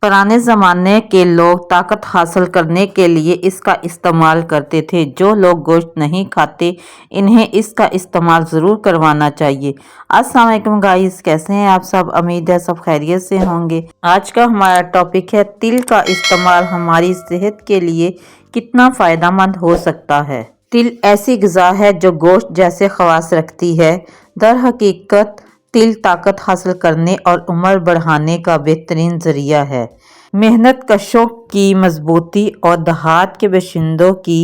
पुराने ज़माने के लोग ताकत हासिल करने के लिए इसका इस्तेमाल करते थे। जो लोग गोश्त नहीं खाते इन्हें इसका इस्तेमाल ज़रूर करवाना चाहिए। अस्सलाम वालेकुम गाइस, कैसे हैं आप सब? उम्मीद है सब खैरियत से होंगे। आज का हमारा टॉपिक है तिल का इस्तेमाल हमारी सेहत के लिए कितना फ़ायदेमंद हो सकता है। तिल ऐसी ग़िज़ा है जो गोश्त जैसे ख़वास रखती है। दर हकीकत तिल ताकत हासिल करने और उम्र बढ़ाने का बेहतरीन ज़रिया है। मेहनत कशों की मजबूती और देहात के बाशिंदों की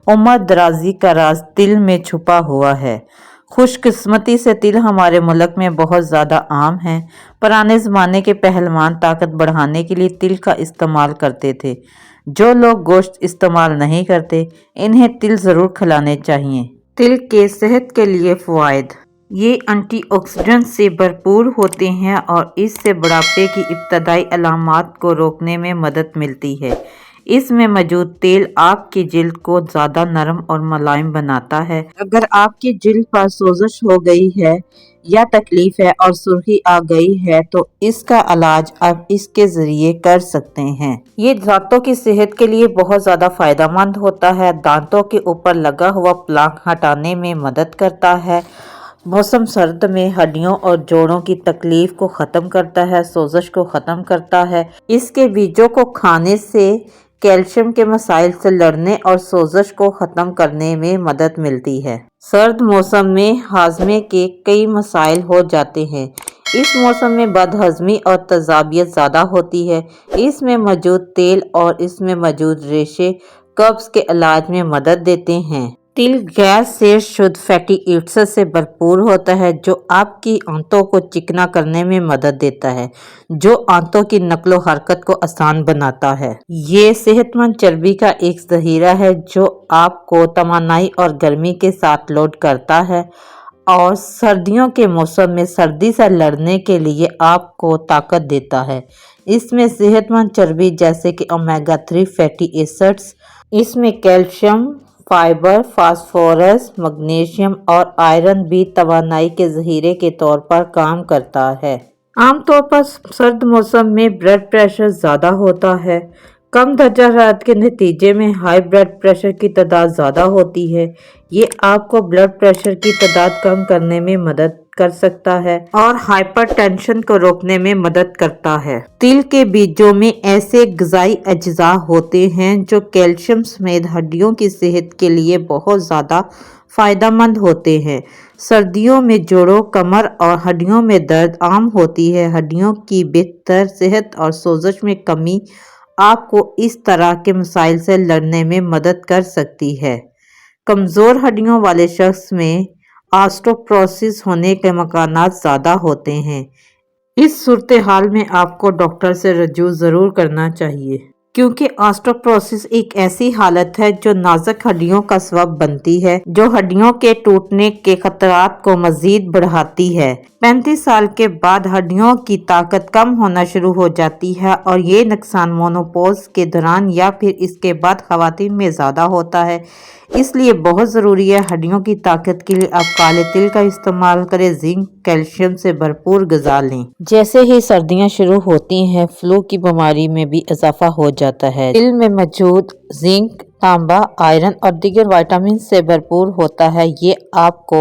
उम्र दराजी का राज तिल में छुपा हुआ है। खुशकिस्मती से तिल हमारे मुल्क में बहुत ज़्यादा आम है। पुराने ज़माने के पहलवान ताकत बढ़ाने के लिए तिल का इस्तेमाल करते थे। जो लोग गोश्त इस्तेमाल नहीं करते इन्हें तिल ज़रूर खिलाने चाहिए। तिल के सेहत के लिए फ़वाइद। ये एंटीऑक्सीडेंट से भरपूर होते हैं और इससे बुढ़ापे की इब्तदाई अलामात को रोकने में मदद मिलती है। इसमें मौजूद तेल आपकी जिल्द को ज़्यादा नरम और मुलायम बनाता है। अगर आपकी जिल्द पर सोजिश हो गई है या तकलीफ है और सुर्खी आ गई है तो इसका इलाज आप इसके ज़रिए कर सकते हैं। ये दांतों की सेहत के लिए बहुत ज़्यादा फ़ायदेमंद होता है। दांतों के ऊपर लगा हुआ प्लाक हटाने में मदद करता है। मौसम सर्द में हड्डियों और जोड़ों की तकलीफ को ख़त्म करता है, सोजिश को ख़त्म करता है। इसके बीजों को खाने से कैल्शियम के मसाइल से लड़ने और सोजिश को ख़त्म करने में मदद मिलती है। सर्द मौसम में हाजमे के कई मसाइल हो जाते हैं। इस मौसम में बदहज़मी और तेज़ाबियत ज़्यादा होती है। इसमें मौजूद तेल और इसमें मौजूद रेशे कब्ज़ के इलाज में मदद देते हैं। तिल गैस से शुद्ध फैटी एसिड से भरपूर होता है जो आपकी आंतों को चिकना करने में मदद देता है, जो आंतों की नकलो हरकत को आसान बनाता है। ये सेहतमंद चर्बी का एक ज़ख़ीरा है जो आपको तवानाई और गर्मी के साथ लोड करता है और सर्दियों के मौसम में सर्दी से लड़ने के लिए आपको ताकत देता है। इसमें सेहतमंद चर्बी जैसे कि ओमेगा 3 फैटी एसिड्स, इसमें कैल्शियम, फाइबर, फास्फोरस, मैग्नीशियम और आयरन भी तवानाई के ज़ख़ीरे के तौर पर काम करता है। आमतौर पर सर्द मौसम में ब्लड प्रेशर ज़्यादा होता है। कम दर्जा हरारत के नतीजे में हाई ब्लड प्रेशर की तादाद ज़्यादा होती है। ये आपको ब्लड प्रेशर की तादाद कम करने में मदद कर सकता है और हाइपरटेंशन को रोकने में मदद करता है। तिल के बीजों में ऐसे ग़िज़ाई अज्जा होते हैं जो कैल्शियम समेत हड्डियों की सेहत के लिए बहुत ज़्यादा फ़ायदेमंद होते हैं। सर्दियों में जोड़ों, कमर और हड्डियों में दर्द आम होती है। हड्डियों की बेहतर सेहत और सोजिश में कमी आपको इस तरह के मसाइल से लड़ने में मदद कर सकती है। कमज़ोर हड्डियों वाले शख्स में ऑस्टियोपोरोसिस होने के मकानात ज़्यादा होते हैं। इस सूरत हाल में आपको डॉक्टर से रजू ज़रूर करना चाहिए क्योंकि ऑस्टियोपोरोसिस एक ऐसी हालत है जो नाजुक हड्डियों का सबब बनती है, जो हड्डियों के टूटने के खतरात को मज़ीद बढ़ाती है। 35 साल के बाद हड्डियों की ताकत कम होना शुरू हो जाती है और ये नुकसान मोनोपॉज के दौरान या फिर इसके बाद ख़वातीन में ज़्यादा होता है। इसलिए बहुत ज़रूरी है हड्डियों की ताकत के लिए आप काले तिल का इस्तेमाल करें। जिंक, कैल्शियम से भरपूर ग़िज़ा लें। जैसे ही सर्दियां शुरू होती हैं फ्लू की बीमारी में भी इजाफा हो जाता है। तिल में मौजूद जिंक, तांबा, आयरन और दीगर विटामिन से भरपूर होता है। ये आपको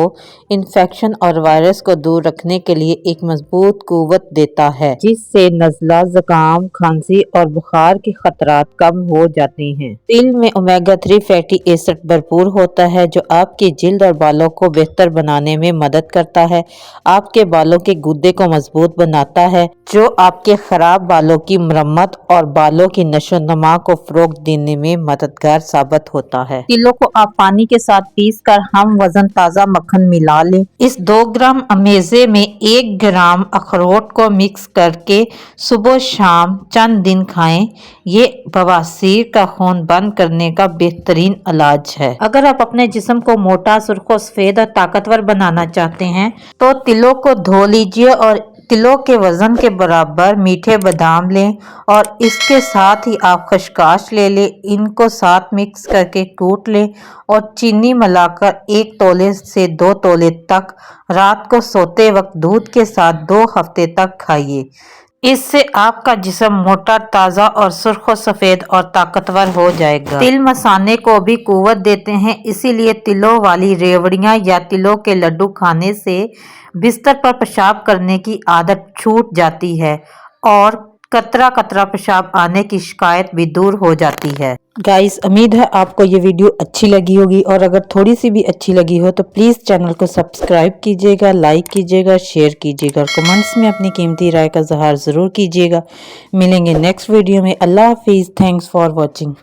इन्फेक्शन और वायरस को दूर रखने के लिए एक मजबूत कुव्वत देता है, जिससे नज़ला, ज़ुकाम, खांसी और बुखार के खतरात कम हो जाते हैं। तिल में ओमेगा 3 फैटी एसिड भरपूर होता है जो आपकी जिल्द और बालों को बेहतर बनाने में मदद करता है। आपके बालों के गुद्दे को मजबूत बनाता है जो आपके खराब बालों की मरम्मत और बालों की नशोनुमा को फ़रोग़ देने में मददगार साबित होता है। तिलों को आप पानी के साथ पीसकर हम वजन ताज़ा मक्खन मिला लें। इस 2 ग्राम अमेज़े में 1 ग्राम अखरोट को मिक्स करके सुबह शाम चंद दिन खाएं। ये बवासीर का खून बंद करने का बेहतरीन इलाज है। अगर आप अपने जिस्म को मोटा, सुर्ख़, सफ़ेद और ताकतवर बनाना चाहते हैं तो तिलों को धो लीजिए और तिलों के वज़न के बराबर मीठे बादाम लें और इसके साथ ही आप खसकास ले लें। इनको साथ मिक्स करके कूट लें और चीनी मिलाकर 1 तोले से 2 तोले तक रात को सोते वक्त दूध के साथ 2 हफ्ते तक खाइए। इससे आपका जिस्म मोटा, ताज़ा और सुर्ख व सफ़ेद और ताकतवर हो जाएगा। तिल मसाने को भी कुव्वत देते हैं, इसीलिए तिलों वाली रेवड़ियाँ या तिलों के लड्डू खाने से बिस्तर पर पेशाब करने की आदत छूट जाती है और कतरा कतरा पेशाब आने की शिकायत भी दूर हो जाती है। गाइस, उम्मीद है आपको ये वीडियो अच्छी लगी होगी, और अगर थोड़ी सी भी अच्छी लगी हो तो प्लीज़ चैनल को सब्सक्राइब कीजिएगा, लाइक कीजिएगा, शेयर कीजिएगा और कमेंट्स में अपनी कीमती राय का इज़हार ज़रूर कीजिएगा। मिलेंगे नेक्स्ट वीडियो में। अल्लाह हाफिज़। Thanks for watching.